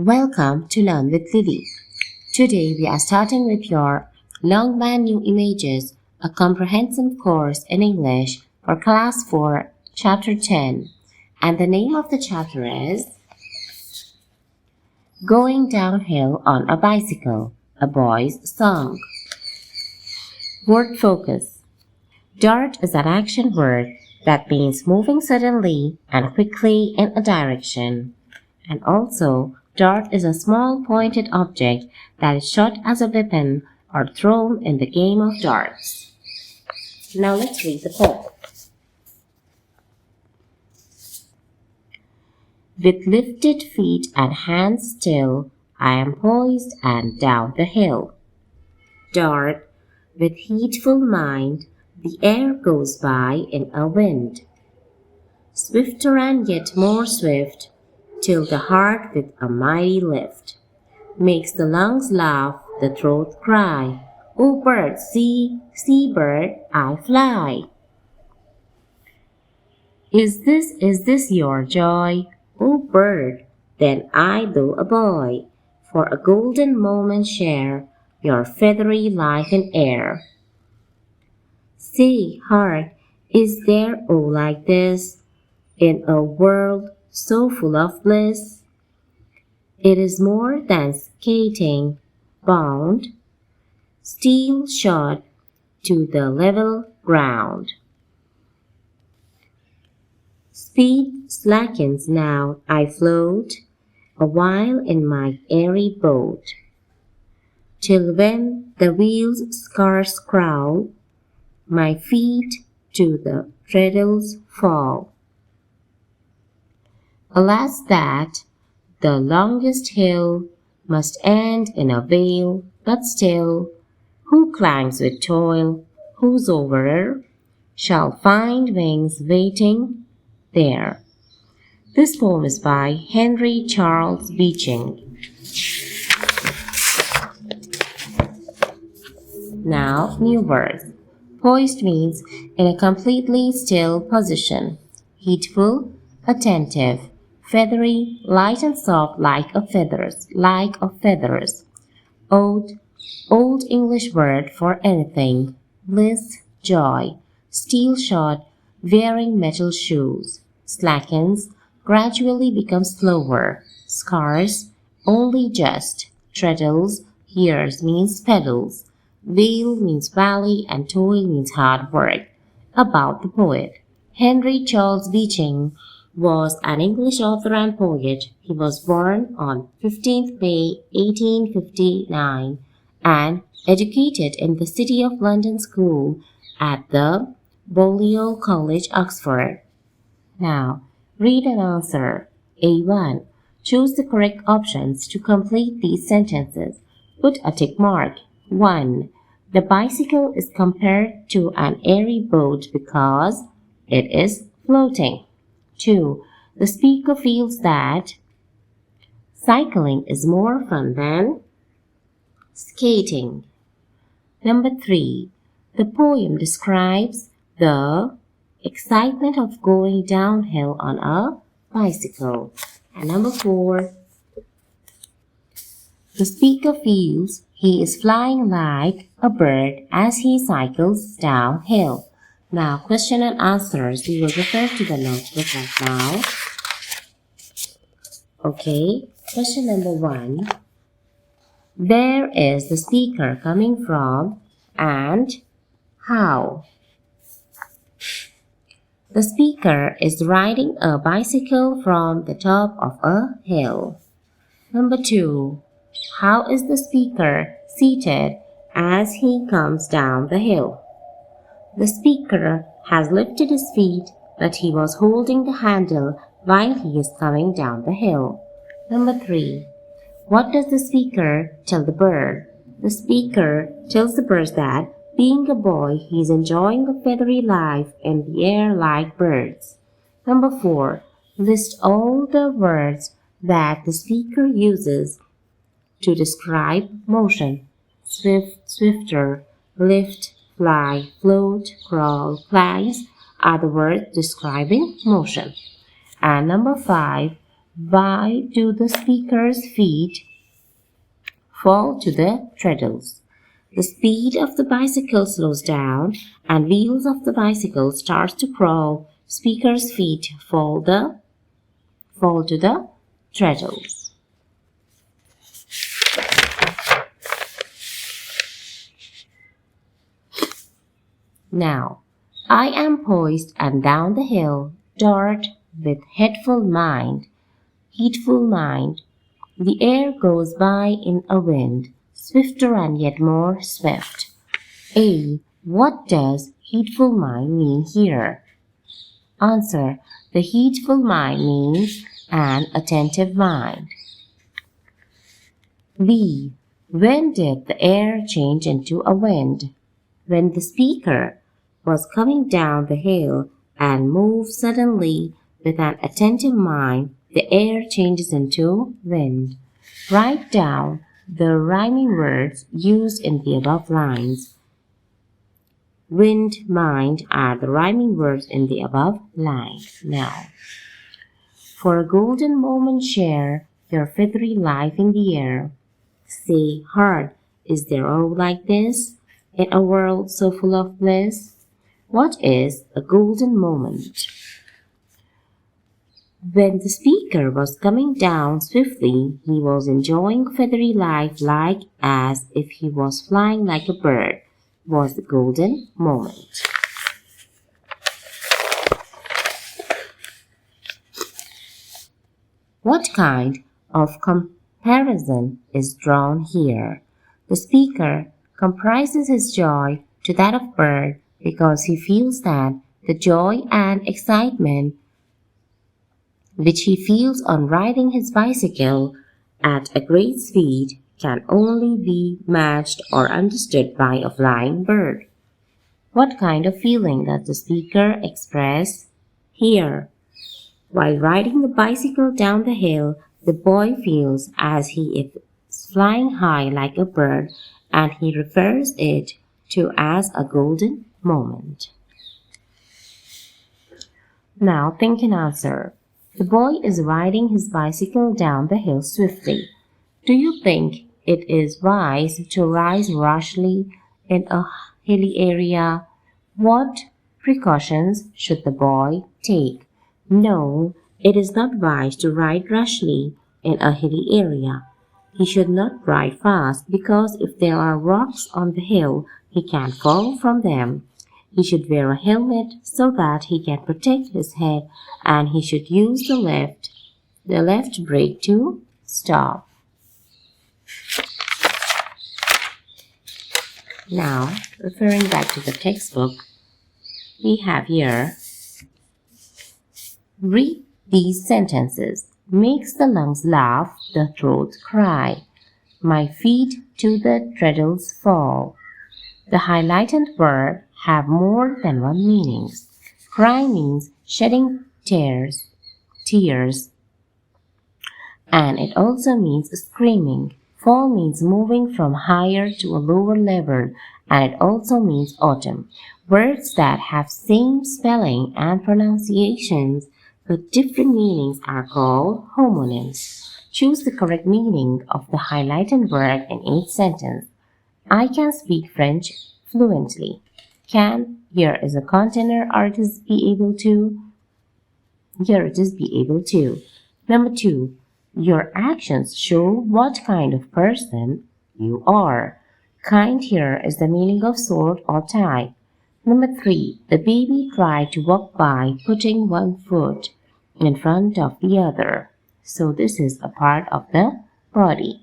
Welcome to Learn with Lili. Today we are starting with your Long Man New Images, a comprehensive course in English for Class 4, Chapter 10. And the name of the chapter is Going Downhill on a Bicycle, a Boy's Song. Word focus. Dart is an action word that means moving suddenly and quickly in a direction. And also, dart is a small pointed object that is shot as a weapon or thrown in the game of darts. Now let's read the poem. With lifted feet and hands still, I am poised and down the hill. Dart, with heedful mind, the air goes by in a wind. Swifter and yet more swift, till the heart with a mighty lift makes the lungs laugh, the throat cry, "O bird, see, see bird, I fly." Is this your joy, O bird? Then I, though a boy, for a golden moment share your feathery life in air. Say, heart, is there, oh, like this, in a world so full of bliss? It is more than skating, bound, steel shod to the level ground. Speed slackens now, I float a while in my airy boat, till when the wheels scarce crawl, my feet to the treadles fall. Alas that the longest hill must end in a vale, but still, who climbs with toil, whose over shall find wings waiting there. This poem is by Henry Charles Beeching. Now, new words. Poised means in a completely still position. Heedful, attentive. Feathery, light and soft like of feathers. Old English word for anything. Bliss, joy. Steel shod, wearing metal shoes. Slackens, gradually becomes slower. Scarce, only just. Treadles, years means pedals. Vale means valley and toil means hard work. About the poet. Henry Charles Beeching was an English author and poet. He was born on 15th May 1859 and educated in the City of London School at the Balliol College, Oxford. Now, read and answer. A1. Choose the correct options to complete these sentences. Put a tick mark. 1. The bicycle is compared to an airy boat because it is floating. 2. The speaker feels that cycling is more fun than skating. Number 3. The poem describes the excitement of going downhill on a bicycle. And number 4. The speaker feels he is flying like a bird as he cycles downhill. Now, question and answers. We will refer to the notebook right now. Okay, question number 1. Where is the speaker coming from and how? The speaker is riding a bicycle from the top of a hill. Number 2. How is the speaker seated as he comes down the hill? The speaker has lifted his feet, but he was holding the handle while he is coming down the hill. Number 3. What does the speaker tell the bird? The speaker tells the bird that, being a boy, he is enjoying a feathery life in the air like birds. Number 4. List all the words that the speaker uses to describe motion. Swift, swifter, lift, fly, float, crawl, climb are the words describing motion. And number 5, Why do the speaker's feet fall to the treadles? The speed of the bicycle slows down and wheels of the bicycle starts to crawl. Speaker's feet fall to the treadles. Now, I am poised and down the hill, dart with headful mind, heedful mind. The air goes by in a wind, swifter and yet more swift. A. What does heedful mind mean here? Answer. The heedful mind means an attentive mind. B. When did the air change into a wind? When the speaker was coming down the hill and moved suddenly with an attentive mind, the air changes into wind. Write down the rhyming words used in the above lines. Wind, mind are the rhyming words in the above line. Now, for a golden moment share your feathery life in the air. Say hard, is there all like this in a world so full of bliss? What is a golden moment? When the speaker was coming down swiftly, he was enjoying feathery life like as if he was flying like a bird. Was the golden moment. What kind of comparison is drawn here? The speaker comprises his joy to that of bird because he feels that the joy and excitement which he feels on riding his bicycle at a great speed can only be matched or understood by a flying bird. What kind of feeling does the speaker express here? While riding the bicycle down the hill, the boy feels as he is flying high like a bird, and he refers it to as a golden moment. Now think and answer. The boy is riding his bicycle down the hill swiftly. Do you think it is wise to rise rashly in a hilly area? What precautions should the boy take? No, it is not wise to ride rashly in a hilly area. He should not ride fast because if there are rocks on the hill, he can fall from them. He should wear a helmet so that he can protect his head, and he should use the left brake to stop. Now, referring back to the textbook, we have here, read these sentences. Makes the lungs laugh, the throat cry. My feet to the treadles fall. The highlighted word have more than one meaning. Cry means shedding tears, and it also means screaming. Fall means moving from higher to a lower level, and it also means autumn. Words that have same spelling and pronunciations but different meanings are called homonyms. Choose the correct meaning of the highlighted word in each sentence. I can speak French fluently. Can, here is a container, artist be able to? Here it is be able to. Number 2. Your actions show what kind of person you are. Kind here is the meaning of sort or type. Number 3. The baby tried to walk by putting one foot in front of the other. So this is a part of the body.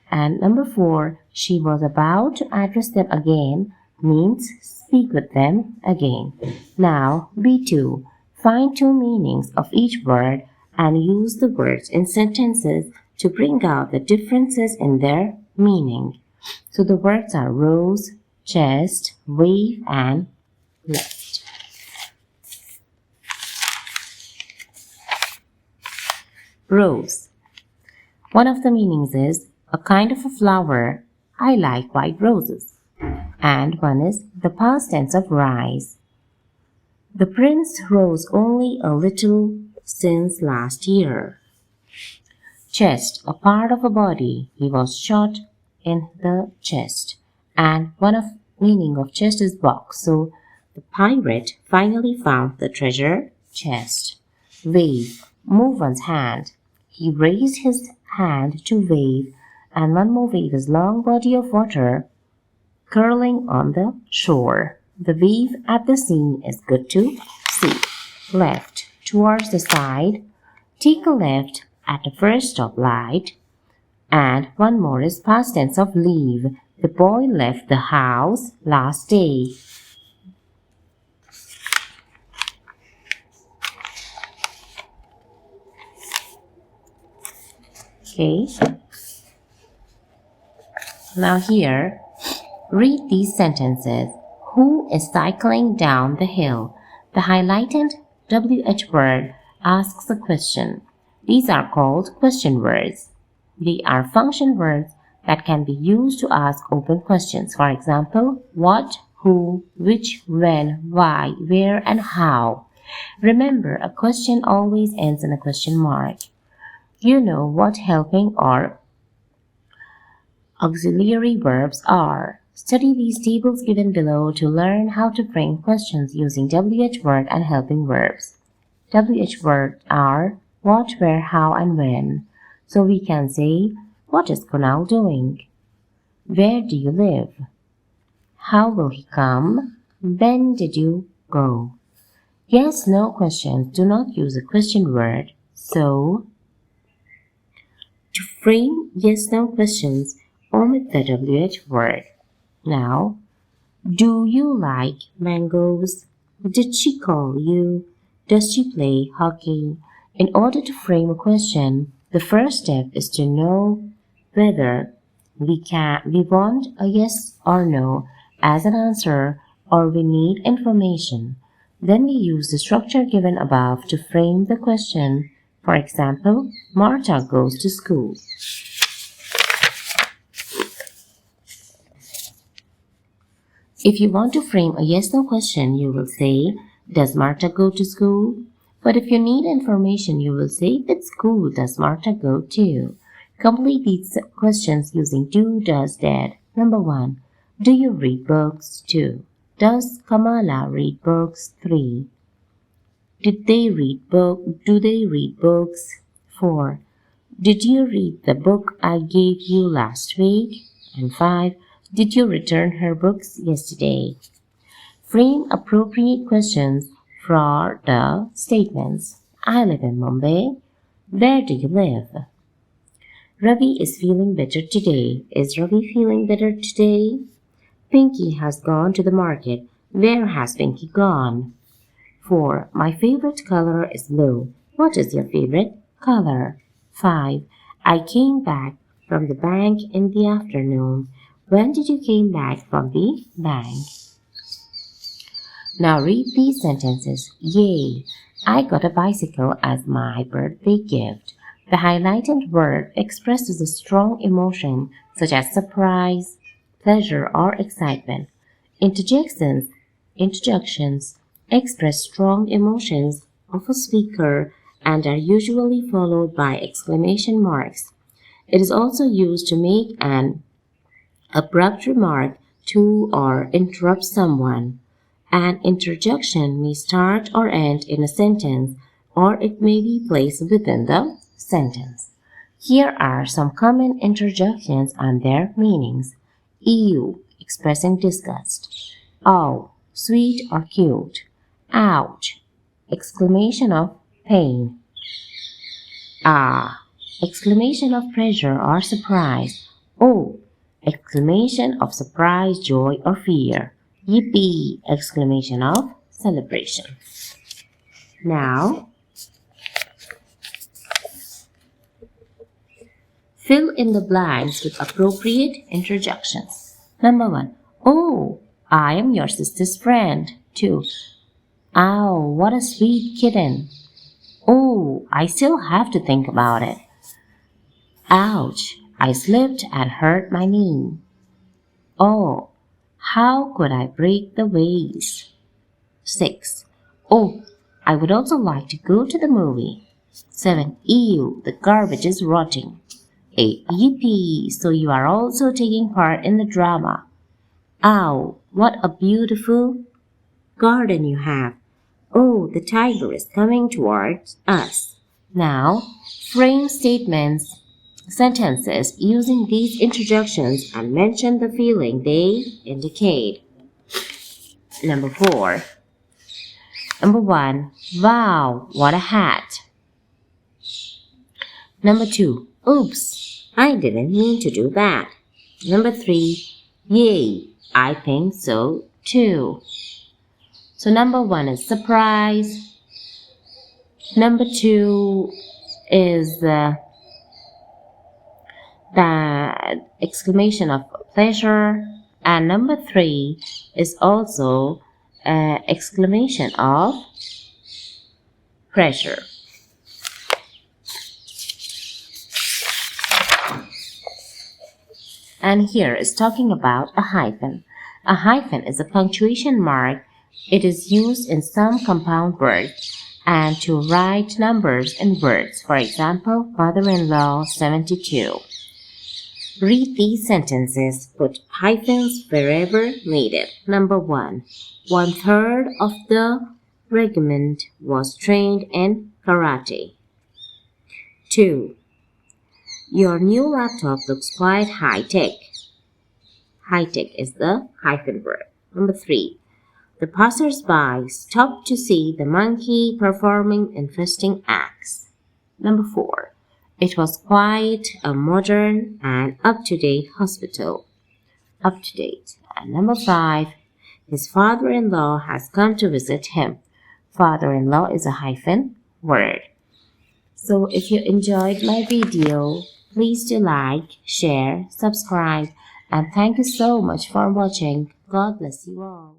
And number 4. She was about to address them again means speak with them again. Now B2. Find two meanings of each word and use the words in sentences to bring out the differences in their meaning. So the words are rose, chest, wave, and left. Rose. One of the meanings is a kind of a flower. I like white roses. And one is the past tense of rise. The prince rose only a little since last year. Chest, a part of a body. He was shot in the chest. And one of meaning of chest is box. So the pirate finally found the treasure chest. Wave, move one's hand. He raised his hand to wave, and one more wave is long body of water curling on the shore. The wave at the scene is good to see. Left, towards the side. Take a left at the first stoplight. And one more is past tense of leave. The boy left the house last day. Okay. Now here, read these sentences. Who is cycling down the hill? The highlighted WH word asks a question. These are called question words. They are function words that can be used to ask open questions. For example, what, who, which, when, why, where, and how. Remember, a question always ends in a question mark. You know what helping or auxiliary verbs are. Study these tables given below to learn how to frame questions using WH word and helping verbs. WH words are what, where, how, and when. So we can say, what is Kunal doing? Where do you live? How will he come? When did you go? Yes, no questions do not use a question word. So, to frame yes, no questions, omit the WH word. Now, do you like mangoes? Did she call you? Does she play hockey? In order to frame a question, the first step is to know whether we want a yes or no as an answer, or we need information. Then we use the structure given above to frame the question. For example, Marta goes to school. If you want to frame a yes-no question, you will say, does Marta go to school? But if you need information, you will say, which school does Marta go to? Complete these questions using do, does, did. Number 1. Do you read books? 2. Does Kamala read books? 3. Do they read books? 4. Did you read the book I gave you last week? And 5. Did you return her books yesterday? Frame appropriate questions for the statements. I live in Mumbai. Where do you live? Ravi is feeling better today. Is Ravi feeling better today? Pinky has gone to the market. Where has Pinky gone? 4. My favorite color is blue. What is your favorite color? 5. I came back from the bank in the afternoon. When did you came back from the bank? Now read these sentences. Yay! I got a bicycle as my birthday gift. The highlighted word expresses a strong emotion such as surprise, pleasure, or excitement. Interjections express strong emotions of a speaker and are usually followed by exclamation marks. It is also used to make an abrupt remark to or interrupt someone. An interjection may start or end in a sentence, or it may be placed within the sentence. Here are some common interjections and their meanings. Ew, expressing disgust. Oh, sweet or cute. Ouch, exclamation of pain. Ah, exclamation of pleasure or surprise. Oh, exclamation of surprise, joy, or fear. Yippee! Exclamation of celebration. Now, fill in the blanks with appropriate interjections. Number 1. Oh, I am your sister's friend. 2. Ow, what a sweet kitten. Oh, I still have to think about it. Ouch, I slipped and hurt my knee. Oh, how could I break the vase? 6. Oh, I would also like to go to the movie. 7. Ew, the garbage is rotting. 8. Yippee, so you are also taking part in the drama. Ow, what a beautiful garden you have. Oh, the tiger is coming towards us. Now, frame sentences using these interjections and mention the feeling they indicate. Number 4. Number 1. Wow, what a hat. Number 2. Oops, I didn't mean to do that. Number 3. Yay, I think so too. So number 1 is surprise. Number 2 is the exclamation of pleasure. And number 3 is also exclamation of pressure. And here is talking about a hyphen. A hyphen is a punctuation mark. It is used in some compound words and to write numbers in words. For example, father-in-law 72. Read these sentences. Put hyphens wherever needed. Number 1. 1/3 of the regiment was trained in karate. 2. Your new laptop looks quite high-tech. High-tech is the hyphen word. Number 3. The passers-by stopped to see the monkey performing interesting acts. Number 4. It was quite a modern and up-to-date hospital. Up-to-date. And number 5. His father-in-law has come to visit him. Father-in-law is a hyphen word. So if you enjoyed my video, please do like, share, subscribe, and thank you so much for watching. God bless you all.